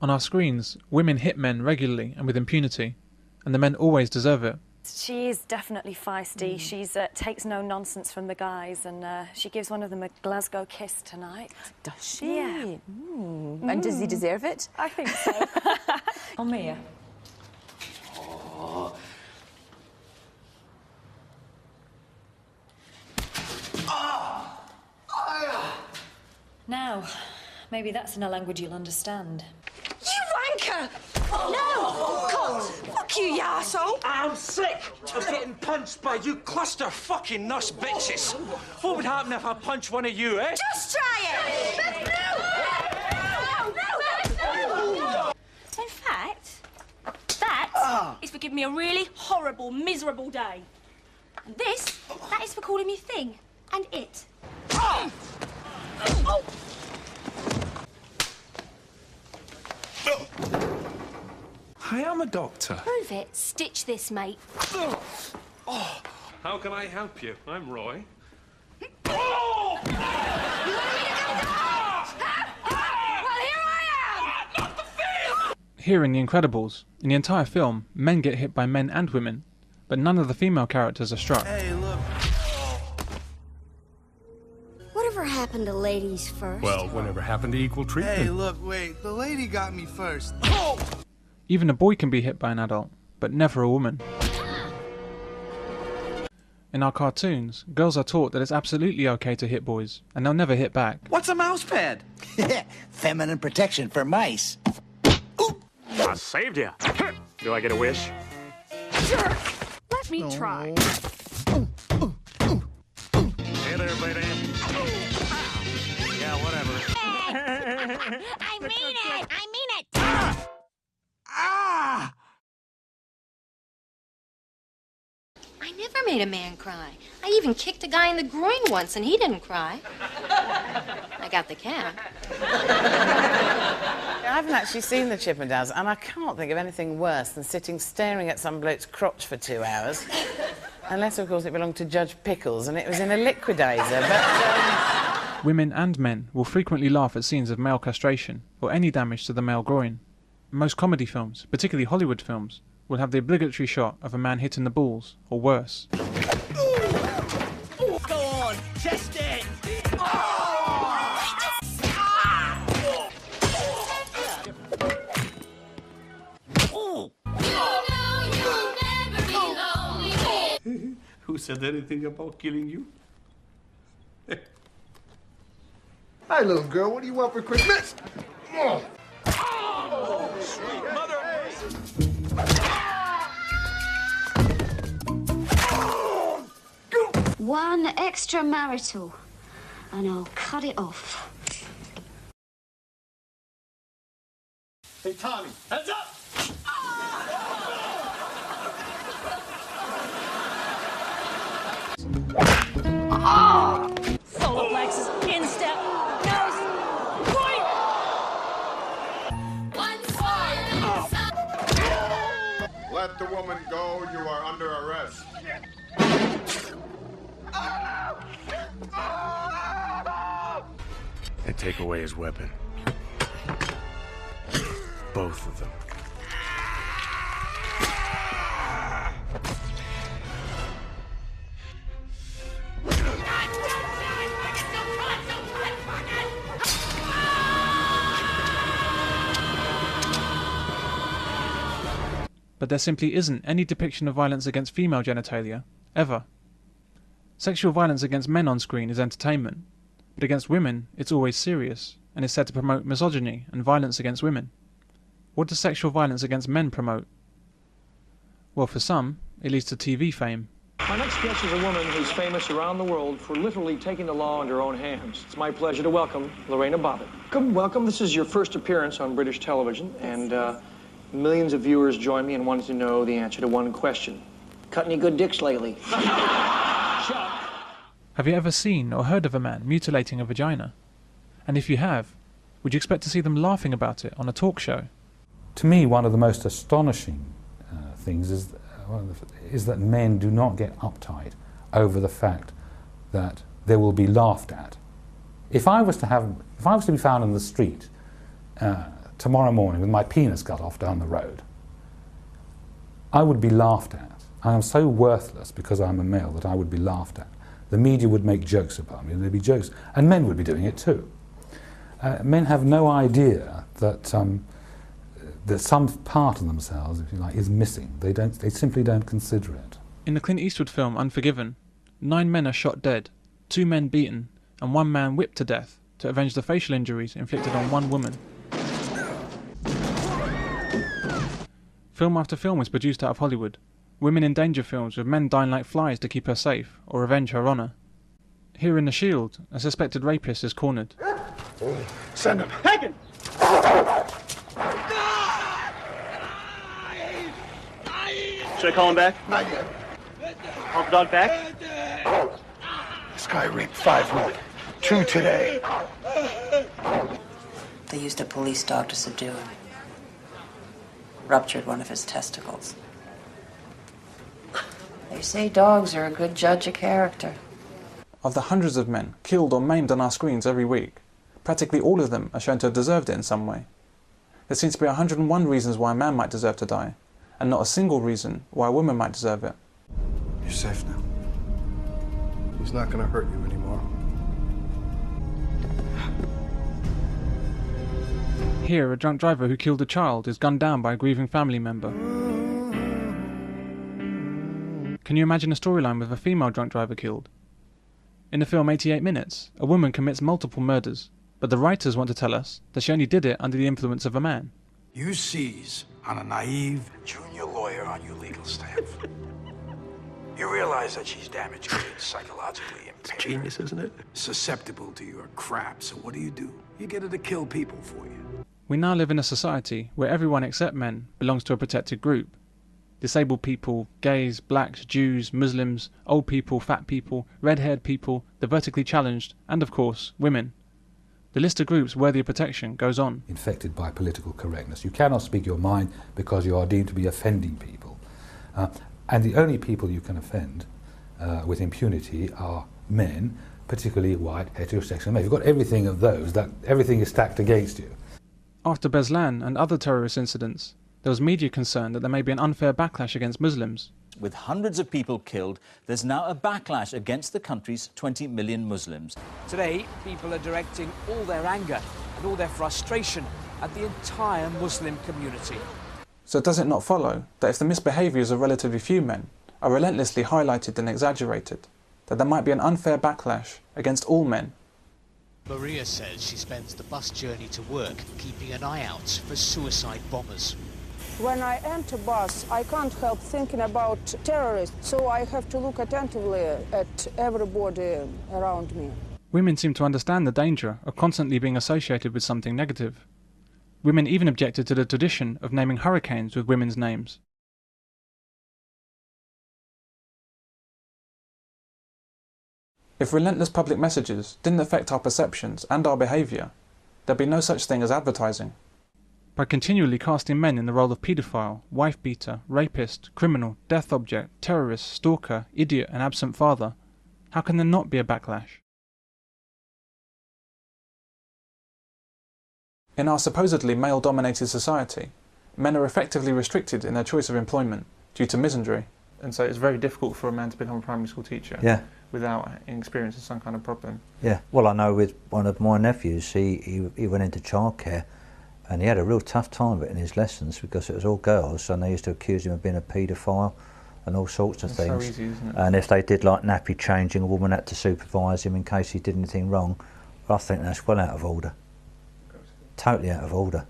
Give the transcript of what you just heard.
On our screens, women hit men regularly and with impunity, and the men always deserve it. She is definitely feisty. She takes no nonsense from the guys, and she gives one of them a Glasgow kiss tonight. Does she? Yeah. And does he deserve it? I think so. Oh, Mia. Oh. Now, maybe that's in a language you'll understand. You wanker! No! God! Fuck you, you arsehole! I'm sick of getting punched by you cluster fucking nuss bitches. What would happen if I punched one of you, eh? Just try it! No! In fact, that is for giving me a really horrible, miserable day. And this, that is for calling me thing and it. I am a doctor. Prove it. Stitch this, mate. How can I help you? I'm Roy. Well, here I am! Here in The Incredibles, in the entire film, men get hit by men and women, but none of the female characters are struck. Hey, look. Whatever happened to ladies first? Well, whatever happened to equal treatment? Hey, look, wait. The lady got me first. Even a boy can be hit by an adult, but never a woman. In our cartoons, girls are taught that it's absolutely okay to hit boys, and they'll never hit back. What's a mouse pad? Feminine protection for mice. I saved you. Do I get a wish? Jerk! Let me try. Hey there, lady. Yeah, whatever. I mean it! I mean it! Ah! I never made a man cry. I even kicked a guy in the groin once and he didn't cry. I got the cat. I haven't actually seen the Chippendales, and I can't think of anything worse than sitting staring at some bloke's crotch for 2 hours. Unless, of course, it belonged to Judge Pickles and it was in a liquidator, but... Women and men will frequently laugh at scenes of male castration or any damage to the male groin. Most comedy films, particularly Hollywood films, will have the obligatory shot of a man hitting the balls, or worse. Go on, chest it! Who said anything about killing you? Hi, little girl. What do you want for Christmas? Oh. Sweet mother! One extramarital, and I'll cut it off. Hey, Tommy, heads up! Solar plexus, instep, nose, point! Let the woman go. You are under arrest. And take away his weapon. Both of them. But there simply isn't any depiction of violence against female genitalia, ever. Sexual violence against men on screen is entertainment, but against women it's always serious, and is said to promote misogyny and violence against women. What does sexual violence against men promote? Well, for some, it leads to TV fame. My next guest is a woman who's famous around the world for literally taking the law into her own hands. It's my pleasure to welcome Lorena Bobbitt. Welcome. This is your first appearance on British television, and millions of viewers join me in wanting to know the answer to one question. Cut any good dicks lately? Chuck. Have you ever seen or heard of a man mutilating a vagina? And if you have, would you expect to see them laughing about it on a talk show? To me, one of the most astonishing things is that men do not get uptight over the fact that they will be laughed at. If I was to be found in the street tomorrow morning with my penis cut off down the road, I would be laughed at. I am so worthless because I'm a male that I would be laughed at. The media would make jokes about me, there'd be jokes, and men would be doing it too. Men have no idea that that some part of themselves, if you like, is missing. They simply don't consider it. In the Clint Eastwood film Unforgiven, 9 men are shot dead, 2 men beaten, and 1 man whipped to death to avenge the facial injuries inflicted on 1 woman. Film after film was produced out of Hollywood. Women in danger films with men dying like flies to keep her safe or avenge her honour. Here in The Shield, a suspected rapist is cornered. Send him. Take him! Should I call him back? Not yet. Call the dog back? This guy raped 5 women. 2 today. They used a police dog to subdue him. Ruptured one of his testicles. They say dogs are a good judge of character. Of the hundreds of men killed or maimed on our screens every week, practically all of them are shown to have deserved it in some way. There seems to be 101 reasons why a man might deserve to die, and not a single reason why a woman might deserve it. You're safe now. He's not going to hurt you anymore. Here, a drunk driver who killed a child is gunned down by a grieving family member. Can you imagine a storyline with a female drunk driver killed? In the film 88 Minutes, a woman commits multiple murders, but the writers want to tell us that she only did it under the influence of a man. You seize on a naive junior lawyer on your legal staff. You realize that she's damaged kids, psychologically impaired. It's genius, isn't it? Susceptible to your crap, so what do? You get her to kill people for you. We now live in a society where everyone except men belongs to a protected group. Disabled people, gays, blacks, Jews, Muslims, old people, fat people, red-haired people, the vertically challenged, and of course, women. The list of groups worthy of protection goes on. Infected by political correctness. You cannot speak your mind because you are deemed to be offending people. And the only people you can offend with impunity are men, particularly white, heterosexual men. You've got everything of those, that everything is stacked against you. After Beslan and other terrorist incidents, there was media concern that there may be an unfair backlash against Muslims. With hundreds of people killed, there's now a backlash against the country's 20 million Muslims. Today, people are directing all their anger and all their frustration at the entire Muslim community. So does it not follow that if the misbehaviours of relatively few men are relentlessly highlighted and exaggerated, that there might be an unfair backlash against all men? Maria says she spends the bus journey to work keeping an eye out for suicide bombers. When I enter bus, I can't help thinking about terrorists, so I have to look attentively at everybody around me. Women seem to understand the danger of constantly being associated with something negative. Women even objected to the tradition of naming hurricanes with women's names. If relentless public messages didn't affect our perceptions and our behaviour, there'd be no such thing as advertising. By continually casting men in the role of paedophile, wife-beater, rapist, criminal, death object, terrorist, stalker, idiot and absent father, how can there not be a backlash? In our supposedly male-dominated society, men are effectively restricted in their choice of employment due to misandry. And so it's very difficult for a man to become a primary school teacher without experiencing some kind of problem. Yeah, well I know with one of my nephews, he went into childcare and he had a real tough time of it in his lessons because it was all girls and they used to accuse him of being a paedophile and all sorts of things. So easy, isn't it? And if they did like nappy changing, a woman had to supervise him in case he did anything wrong. But I think that's well out of order. Totally out of order.